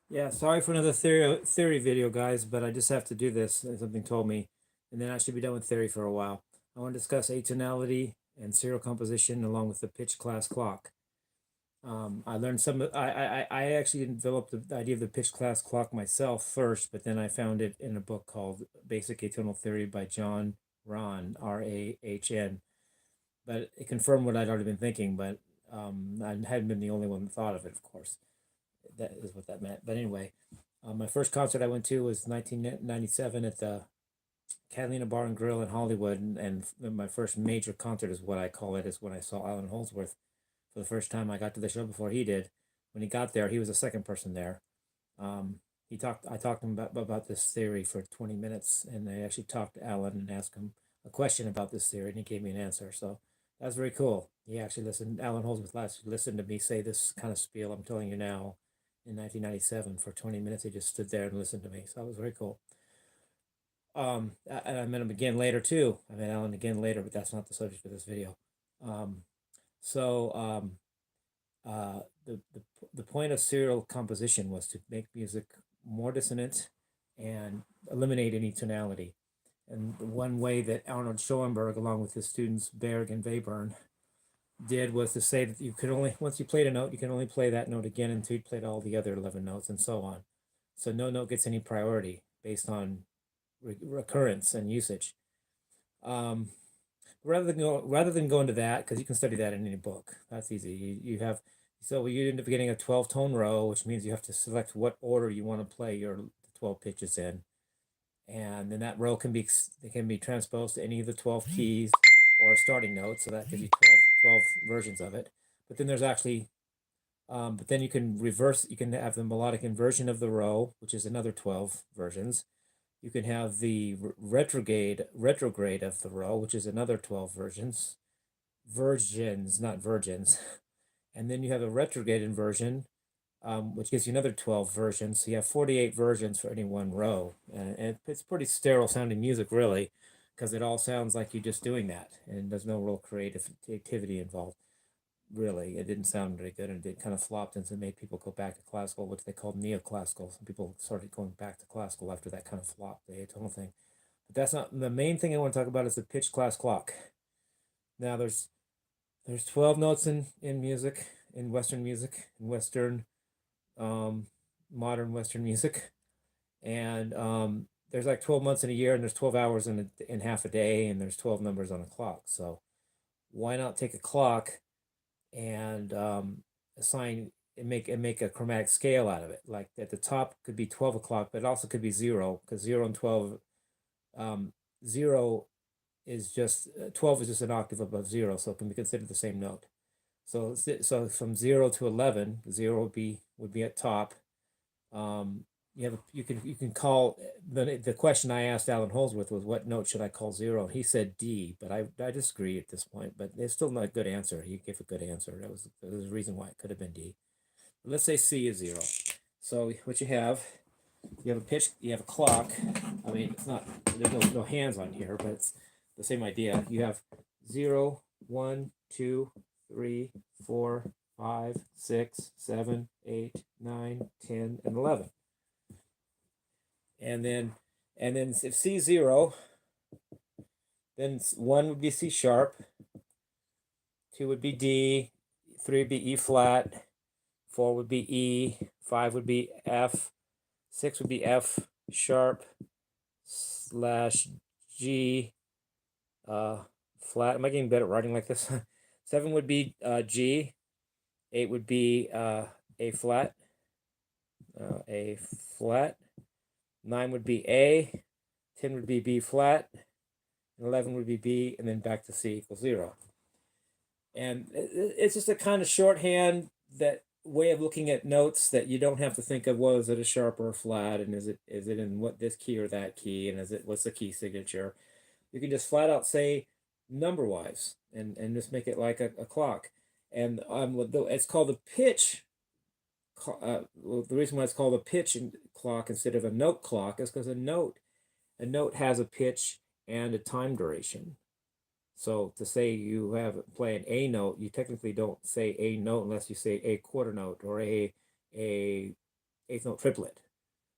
Yeah, sorry for another theory video, guys, but I just have to do this. Something told me, and then I should be done with theory for a while. I want to discuss atonality and serial composition along with the pitch class clock. I learned some. I actually developed the idea of the pitch class clock myself first, but then I found it in a book called Basic Atonal Theory by John Rahn, Rahn. But it confirmed what I'd already been thinking, but I hadn't been the only one that thought of it, of course. That is what that meant. But anyway, my first concert I went to was 1997 at the Catalina Bar and Grill in Hollywood, and my first major concert is what I call it. Is when I saw Alan Holdsworth for the first time. I got to the show before he did. When he got there, he was the second person there. He talked. I talked to him about this theory for 20 minutes, and I actually talked to Alan and asked him a question about this theory, and he gave me an answer. So that's very cool. He actually listened. Alan Holdsworth last listened to me say this kind of spiel I'm telling you now in 1997 for 20 minutes. He just stood there and listened to me. So that was very cool. And I met him again later too. I met Alan again later, but that's not the subject of this video. Um, so the point of serial composition was to make music more dissonant and eliminate any tonality. And the one way that Arnold Schoenberg, along with his students Berg and Webern, did was to say that you could only, once you played a note, you can only play that note again until you played all the other 11 notes and so on. So no note gets any priority based on recurrence and usage. Um, rather than go into that, because you can study that in any book. That's easy. You have, so you end up getting a 12-tone row, which means you have to select what order you want to play your 12 pitches in, and then that row can be transposed to any of the 12 keys or a starting note, so that gives you 12 versions of it. But then there's actually but then you can reverse, you can have the melodic inversion of the row, which is another 12 versions. You can have the retrograde of the row, which is another 12 versions, not virgins. And then you have a retrograde inversion, which gives you another 12 versions. So you have 48 versions for any one row. And it's pretty sterile sounding music, really, because it all sounds like you're just doing that. And there's no real creativity involved, really. It didn't sound very good, and it kind of flopped, and so it made people go back to classical, which they called neoclassical. Some people started going back to classical after that kind of flop, the atonal thing. But that's not the main thing I want to talk about is the pitch class clock. Now there's 12 notes in music, in Western music, in Western um, modern Western music, and there's like 12 months in a year, and there's 12 hours in half a day, and there's 12 numbers on a clock. So why not take a clock and assign and make a chromatic scale out of it? Like at the top could be 12 o'clock, but it also could be zero, because 0 and 12, um, zero is just 12 is just an octave above zero, so it can be considered the same note. So from 0 to 11, 0 would be at top. You can call the question I asked Alan Holdsworth was, what note should I call zero? He said D, but I disagree at this point. But it's still not a good answer. He gave a good answer. There was a reason why it could have been D. But let's say C is zero. So what you have a pitch, you have a clock. I mean, it's not, there's no hands on here, but it's the same idea. You have 0, 1, 2, 3, 4, 5, 6, 7, 8, 9, 10, and 11. And then if C is 0, then 1 would be C sharp, 2 would be D, 3 would be E flat, 4 would be E, 5 would be F, 6 would be F sharp slash G flat. Am I getting better at writing like this? 7 would be G, 8 would be A flat, A flat, 9 would be A, 10 would be B flat, 11 would be B, and then back to C equals 0. And it's just a kind of shorthand, that way of looking at notes, that you don't have to think of, well, is it a sharp or a flat, and is it in what this key or that key, and what's the key signature. You can just flat out say number wise, and just make it like a clock. And it's called the pitch. Well, the reason why it's called a pitch clock instead of a note clock is because a note has a pitch and a time duration. So to say you play an A note, you technically don't say a note unless you say a quarter note or a eighth note triplet.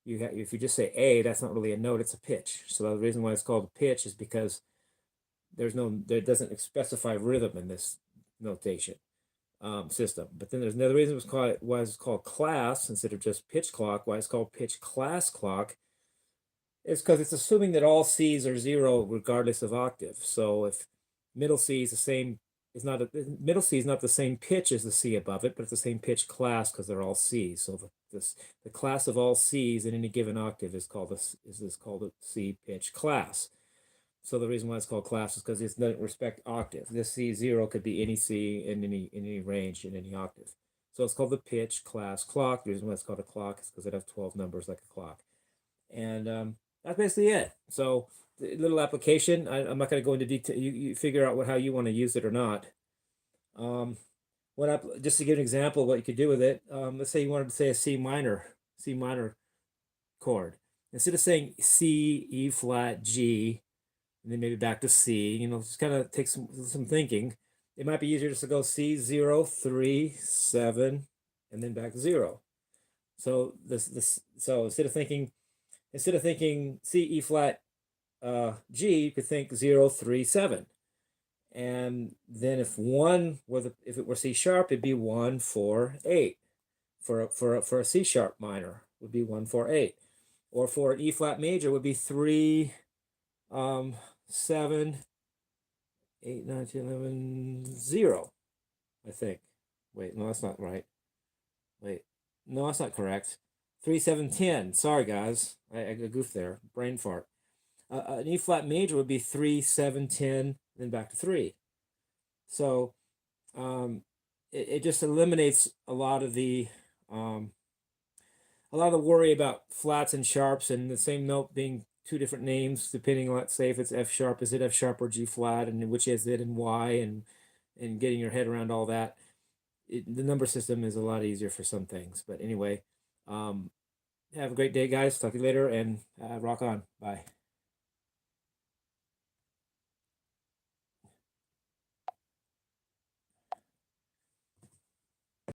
If you just say A, that's not really a note, it's a pitch. So the reason why it's called a pitch is because there doesn't specify rhythm in this notation system. But then there's another reason why it's called class instead of just pitch clock. Why it's called pitch class clock is because it's assuming that all C's are zero regardless of octave. So if middle C is the same, middle C is not the same pitch as the C above it, but it's the same pitch class because they're all C's. So the class of all C's in any given octave is called a C pitch class. So the reason why it's called class is because it doesn't respect octave. This C0 could be any C in any range in any octave. So it's called the pitch class clock. The reason why it's called a clock is because it has 12 numbers like a clock. And that's basically it. So the little application, I'm not going to go into detail. You figure out how you want to use it or not. Just to give an example of what you could do with it, let's say you wanted to say a C minor chord. Instead of saying C, E flat, G, and then maybe back to C, just kind of take some thinking. It might be easier just to go C, 0, 3, 7, and then back to 0. So so instead of thinking C, E flat, G, you could think 0, 3, 7. And then if it were C sharp, it'd be 1, 4, 8. For a C sharp minor would be 1, 4, 8. Or for an E flat major would be 3, 7, 8, 9, 10, 11, 0, I think. Wait, no, that's not right. Wait, no, that's not correct. 3, 7, 10. Sorry, guys. I goofed there. Brain fart. An E flat major would be 3, 7, 10, then back to 3. So it just eliminates a lot of the worry about flats and sharps and the same note being two different names depending on, let's say, if it's F sharp, is it F sharp or G flat, and which is it and why, and getting your head around all that. The number system is a lot easier for some things. But anyway, have a great day, guys. Talk to you later, and rock on. Bye.